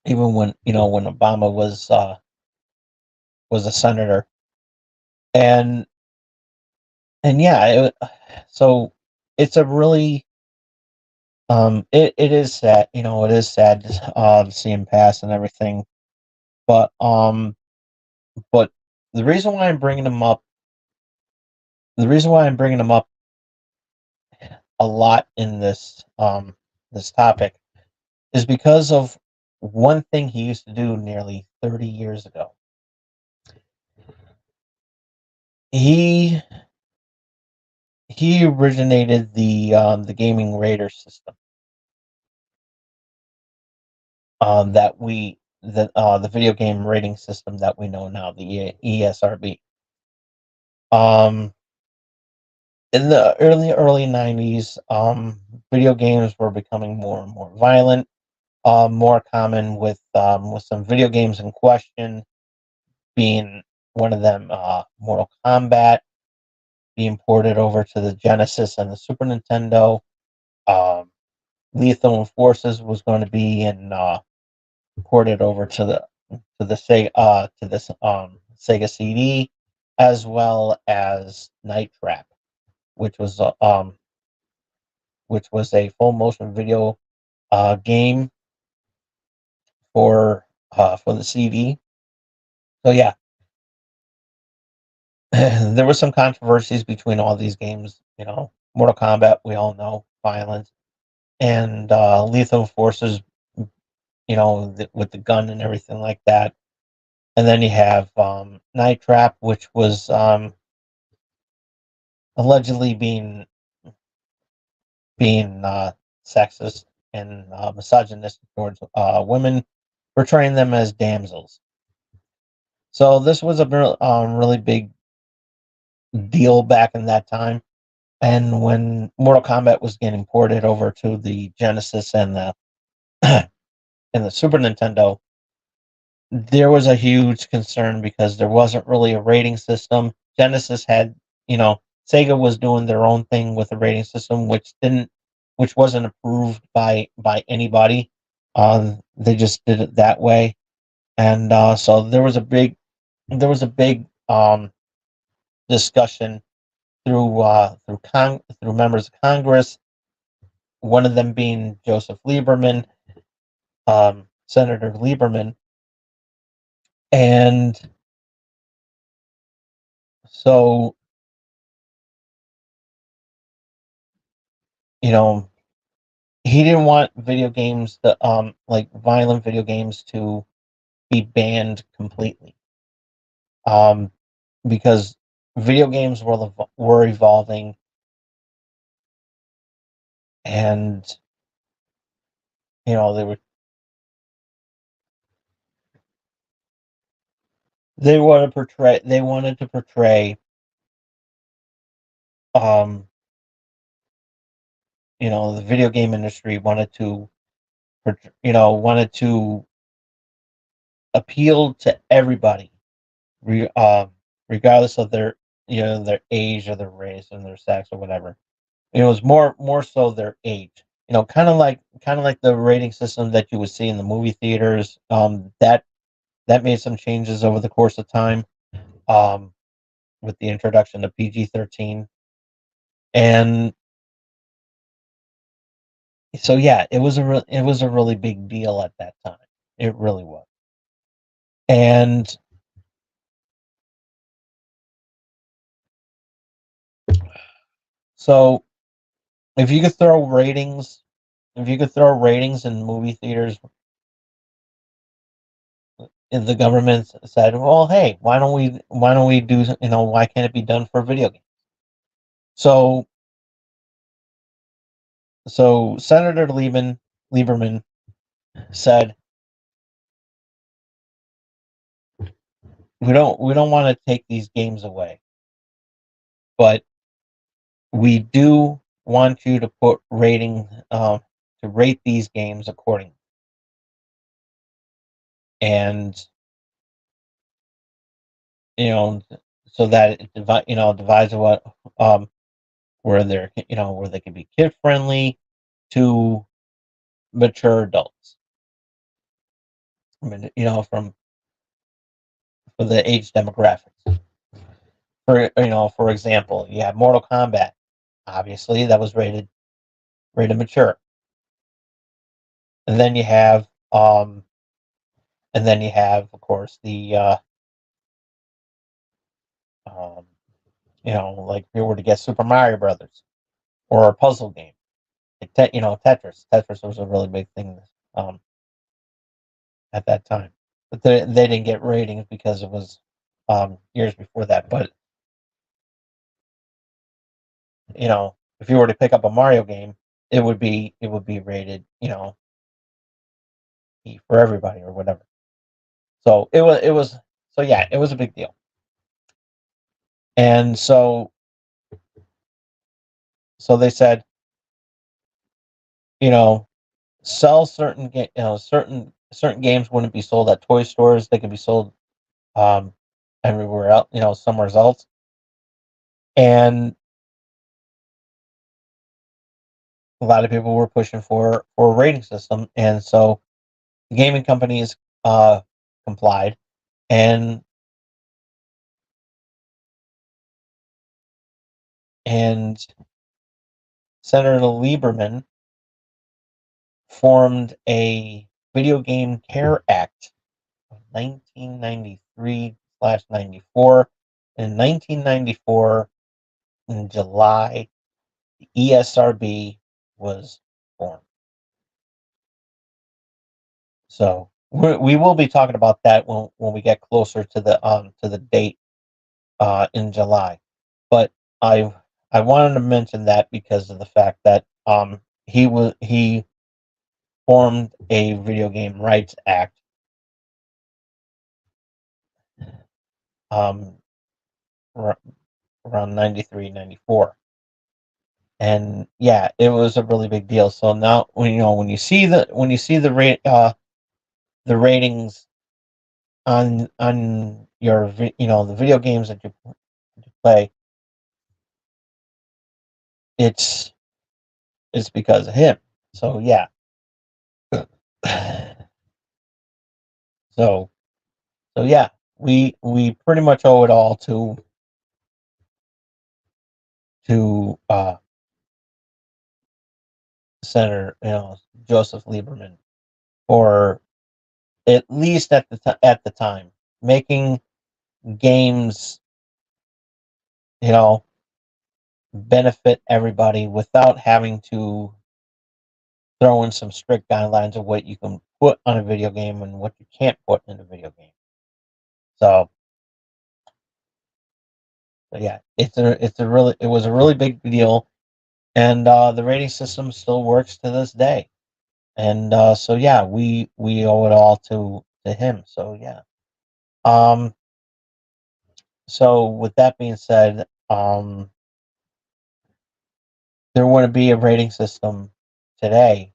even when Obama was a senator, and yeah, so it's a really it is sad, it is sad to see him pass and everything, but but the reason why I'm bringing him up, the reason why I'm bringing him up a lot in this topic is because of one thing he used to do nearly 30 years ago. He he originated the gaming radar system the video game rating system that we know now, the ESRB. Um, in the early 90s, video games were becoming more and more violent, more common with some video games in question being one of them, Mortal Kombat, being ported over to the Genesis and the Super Nintendo. Um, Lethal Enforcers was going to be ported over to the to this Sega CD, as well as Night Trap, which was uh, um which was a full motion video game for the CD. So yeah, there were some controversies between all these games. Mortal Kombat, we all know, violence, and Lethal Forces, with the gun and everything like that. And then you have Night Trap, which was allegedly being sexist and misogynistic towards women, portraying them as damsels. So this was a really big deal back in that time. And when Mortal Kombat was getting ported over to the Genesis and the and the Super Nintendo, there was a huge concern because there wasn't really a rating system. Genesis had, Sega was doing their own thing with the rating system, which wasn't approved by anybody. They just did it that way, and so there was a big discussion through members of Congress. One of them being Joseph Lieberman, Senator Lieberman, and so you know he didn't want video games like violent video games to be banned completely, um, because video games were evolving, and they were they wanted to portray um the video game industry wanted to appeal to everybody, re, um, regardless of their age or their race and their sex or whatever. It was more so their age. Kind of like the rating system that you would see in the movie theaters. That made some changes over the course of time, um, with the introduction of PG-13, and so yeah, it was a really big deal at that time. It really was, and so if you could throw ratings, if you could throw ratings in movie theaters, and the government said, "Well, hey, why don't we do, why can't it be done for video games?" So Senator Lieberman said, "We don't want to take these games away, but we do want you to rate these games accordingly, and you know so that it divides what where they can be kid friendly to mature adults. I mean, from for the age demographics. For example, you have Mortal Kombat. Obviously, that was rated mature, and then of course, the um, like if you were to get Super Mario Brothers or a puzzle game, like Tetris. Tetris was a really big thing um, at that time, but they didn't get ratings because it was years before that. But if you were to pick up a Mario game, it would be rated, E for everybody or whatever. So yeah, it was a big deal. And so they said, you know, sell certain games wouldn't be sold at toy stores. They could be sold um everywhere else, somewhere else. And a lot of people were pushing for a rating system, and so the gaming companies complied, and and Senator Lieberman formed a Video Game Care Act of 1993/94. In 1994, in July, the ESRB was formed. So we will be talking about that when we get closer to the date in July. But I I wanted to mention that because of the fact that he formed a Video Game Rights Act um, around 93, 94. And yeah, it was a really big deal. So now when you see the the ratings on your the video games that you play, it's because of him. So yeah. so so yeah, we pretty much owe it all to Senator Joseph Lieberman, for at least at the time, making games you know benefit everybody without having to throw in some strict guidelines of what you can put on a video game and what you can't put in a video game. So, so yeah, it was a really big deal, and the rating system still works to this day. And so yeah, we owe it all to him. So yeah. Um. So with that being said, there wouldn't be a rating system today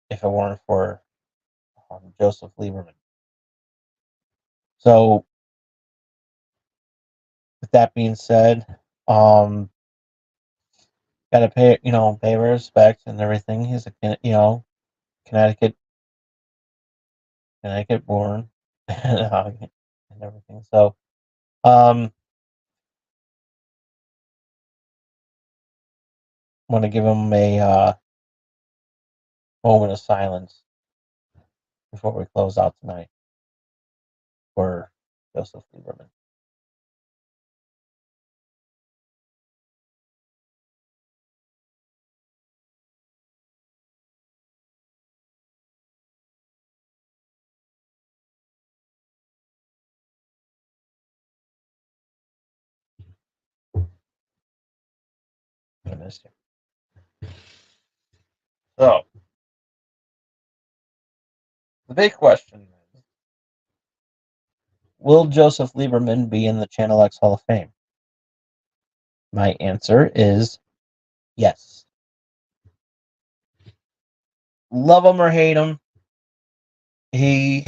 if it weren't for Joseph Lieberman. So with that being said, um, gotta pay respect and everything. He's a Connecticut Connecticut born and everything. So um, want to give him a moment of silence before we close out tonight for Joseph Lieberman. I missed him. So the big question is, will Joseph Lieberman be in the Channel X Hall of Fame? My answer is yes. Love him or hate him, he,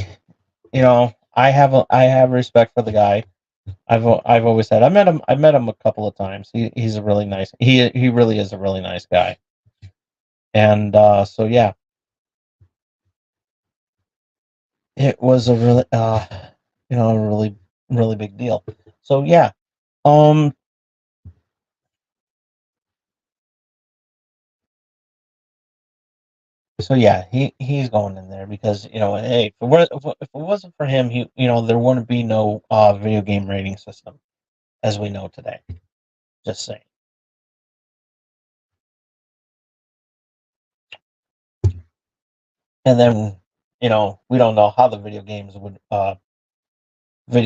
I have respect for the guy. I've always said I met him a couple of times. He's a really nice. He really is a really nice guy. And so yeah, it was a really a really big deal. So yeah, um, so yeah, he's going in there because hey, if it wasn't for him, there wouldn't be no video game rating system as we know today. Just saying. And then we don't know how the video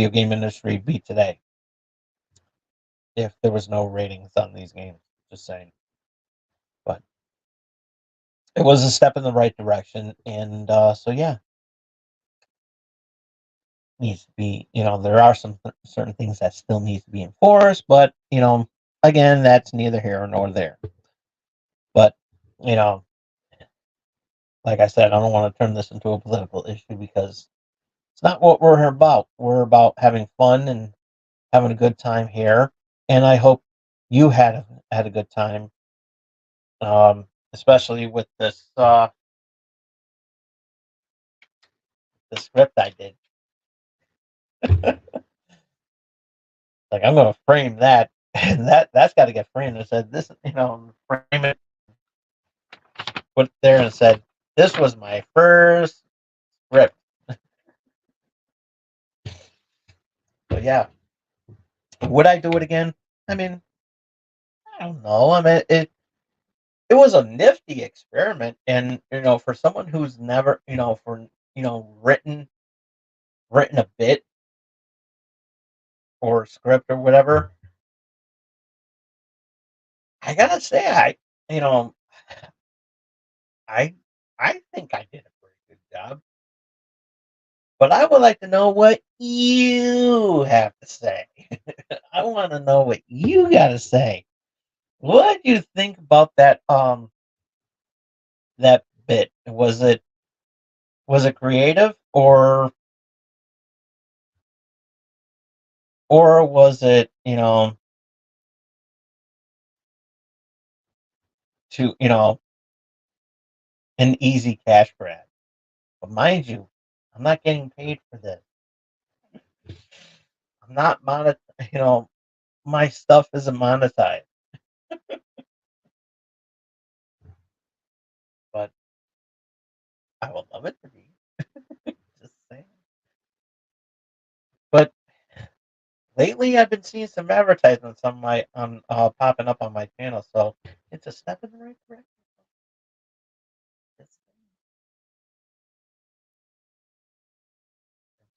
game industry be today if there was no ratings on these games. Just saying. But it was a step in the right direction, and so yeah, needs to be. There are some certain things that still needs to be enforced, but again, that's neither here nor there. But you know, like I said, I don't want to turn this into a political issue because it's not what we're about. We're about having fun and having a good time here, and I hope you had a good time especially with this the script I did. Like I'm gonna frame that, and that's got to get framed. I said this, frame it, put it there, and said this was my first script. But yeah, would I do it again? I mean, I don't know. I mean, it was a nifty experiment, and for someone who's never, written a bit or script or whatever, I gotta say, you know, I, I think I did a pretty good job. But I would like to know what you have to say. I want to know what you got to say. What do you think about that bit? Was it creative, or was it to an easy cash grab? But mind you, I'm not getting paid for this. I'm not my stuff isn't monetized, but I would love it to be. Just saying. But lately, I've been seeing some advertisements on my on popping up on my channel, so it's a step in the right direction. It's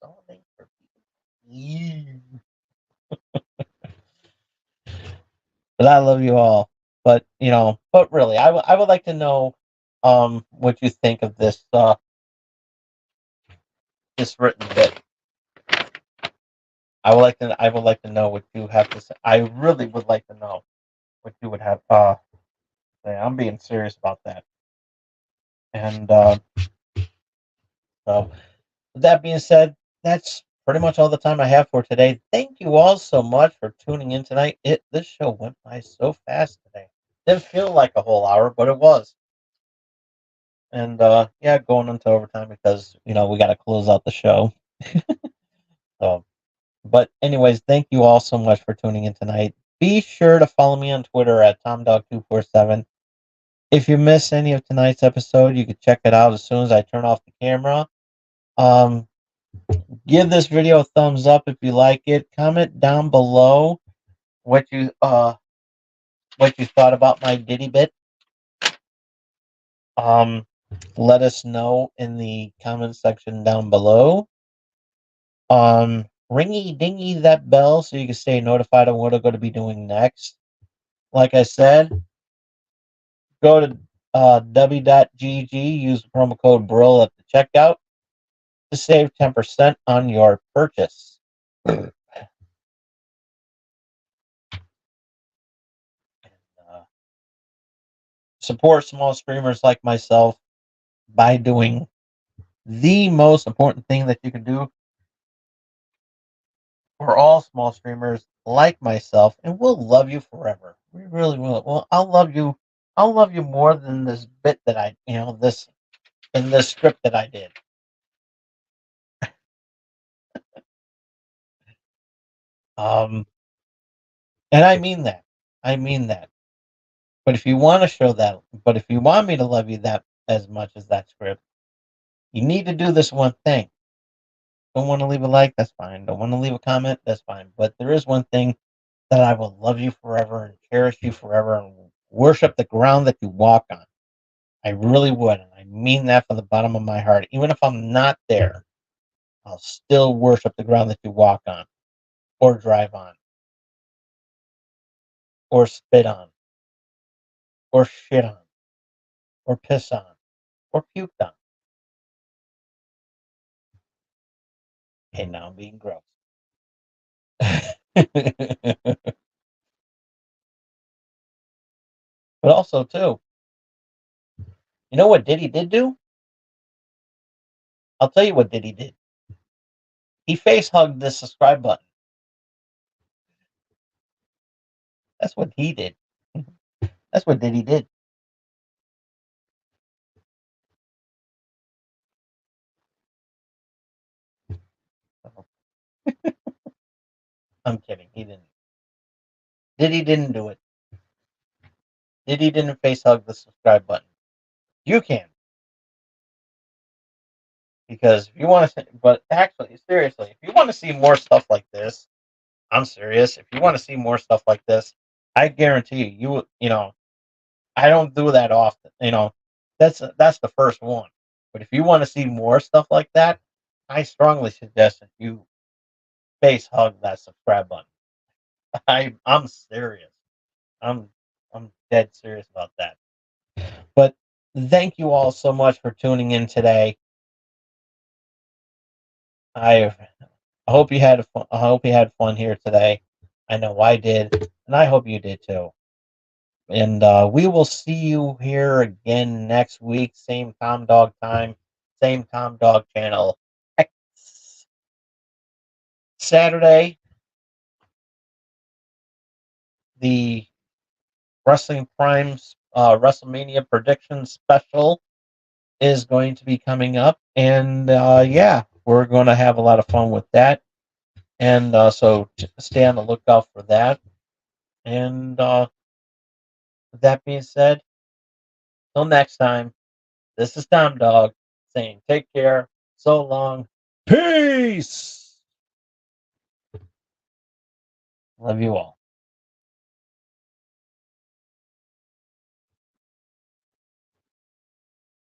all made for you. But I love you all. But but really, I would like to know what you think of this written bit. I would like to know what you have to say. I really would like to know what you would have say. I'm being serious about that. And so with that being said, that's pretty much all the time I have for today. Thank you all so much for tuning in tonight. This show went by so fast today. Didn't feel like a whole hour, but it was. And yeah, going into overtime because we got to close out the show. So, but anyways, thank you all so much for tuning in tonight. Be sure to follow me on Twitter at TomDog247. If you miss any of tonight's episode, you can check it out as soon as I turn off the camera. Um, Give this video a thumbs up if you like it. Comment down below what you thought about my Diddy bit. Um, Let us know in the comment section down below. Ringy dingy that bell so you can stay notified on what I'm going to be doing next. Like I said, go to w.gg, use the promo code BRILL at the checkout to save 10% on your purchase. Support small streamers like myself by doing the most important thing that you can do for all small streamers like myself, and we'll love you forever. We really will. Well, I'll love you. I'll love you more than this bit that this script that I did. Um, and I mean that. I mean that. But if you want to show that, but if you want me to love you that as much as that script, you need to do this one thing. Don't want to leave a like? That's fine. Don't want to leave a comment? That's fine. But there is one thing that I will love you forever and cherish you forever and worship the ground that you walk on. I really would. And I mean that from the bottom of my heart. Even if I'm not there, I'll still worship the ground that you walk on, or drive on, or spit on, or shit on, or piss on, or puke on. Okay, now I'm being gross. But also, too, you know what Diddy did do? I'll tell you what Diddy did. He face hugged the subscribe button. That's what he did. That's what Diddy did. I'm kidding. He didn't. Diddy didn't do it. Diddy didn't face hug the subscribe button. You can. Because if you want to, but actually, seriously, if you want to see more stuff like this, I'm serious. If you want to see more stuff like this, I guarantee you know, I don't do that often. That's the first one. But if you want to see more stuff like that, I strongly suggest that you face hug that subscribe button. I'm serious. I'm I'm dead serious about that. But thank you all so much for tuning in today. I hope you had fun. I hope you had fun here today. I know I did, and I hope you did too. And we will see you here again next week. Same Tom Dog time, same Tom Dog channel. X. Saturday, the Wrestling Primes WrestleMania prediction special is going to be coming up. And yeah, we're going to have a lot of fun with that. And so stay on the lookout for that. And with that being said, till next time, this is Tom Dog saying take care, so long, peace. Love you all.